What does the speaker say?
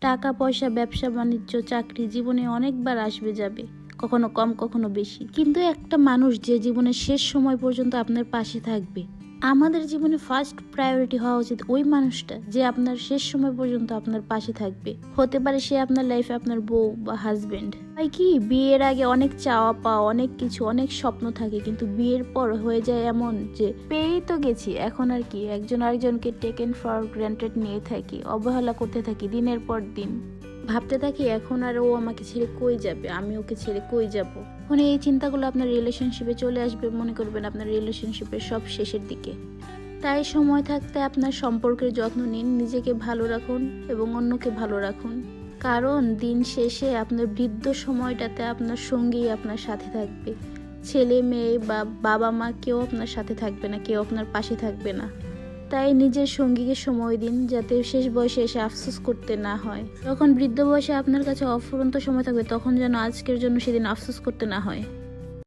টাকা পয়সা, ব্যবসা বাণিজ্য, চাকরি জীবনে অনেকবার আসবে যাবে, কখনো কম কখনো বেশি। কিন্তু একটা মানুষ যে জীবনের শেষ সময় পর্যন্ত আপনার পাশে থাকবে, আমাদের জীবনে ফার্স্ট প্রায়োরিটি হওয়া উচিত ওই মানুষটা যে আপনার শেষ সময় পর্যন্ত আপনার পাশে থাকবে। হতে পারে সে আপনার লাইফে আপনার বউ বা হাজবেন্ড। হয় কি, বিয়ের আগে অনেক চাওয়া পাওয়া, অনেক কিছু, অনেক স্বপ্ন থাকে, কিন্তু বিয়ের পর হয়ে যায় এমন যে পেয়েই তো গেছি, এখন আর কি, একজন আরেকজনকে টেকেন ফর গ্রান্টেড নিয়ে থাকি, অবহেলা করতে থাকি দিনের পর দিন। ভাবতে থাকি এখন আর ও আমাকে ছেড়ে কই যাবে, আমি ওকে ছেড়ে কই যাব। মানে এই চিন্তাগুলো আপনার রিলেশনশিপে চলে আসবে, মনে করবেন আপনার রিলেশনশিপের সব শেষের দিকে। তাই সময় থাকতে আপনার সম্পর্কের যত্ন নিন, নিজেকে ভালো রাখুন এবং অন্যকে ভালো রাখুন। কারণ দিন শেষে আপনার বৃদ্ধ সময়টাতে আপনার সঙ্গী আপনার সাথে থাকবে। ছেলে মেয়ে বা বাবা মা কেউ আপনার সাথে থাকবে না, কেউ আপনার পাশে থাকবে না। তাই নিজের সঙ্গীকে সময় দিন, যাতে শেষ বয়সে এসে আফসোস করতে না হয়। যখন বৃদ্ধ বয়সে আপনার কাছে অফুরন্ত সময় থাকবে, তখন যেন আজকের জন্য সেদিন আফসোস করতে না হয়।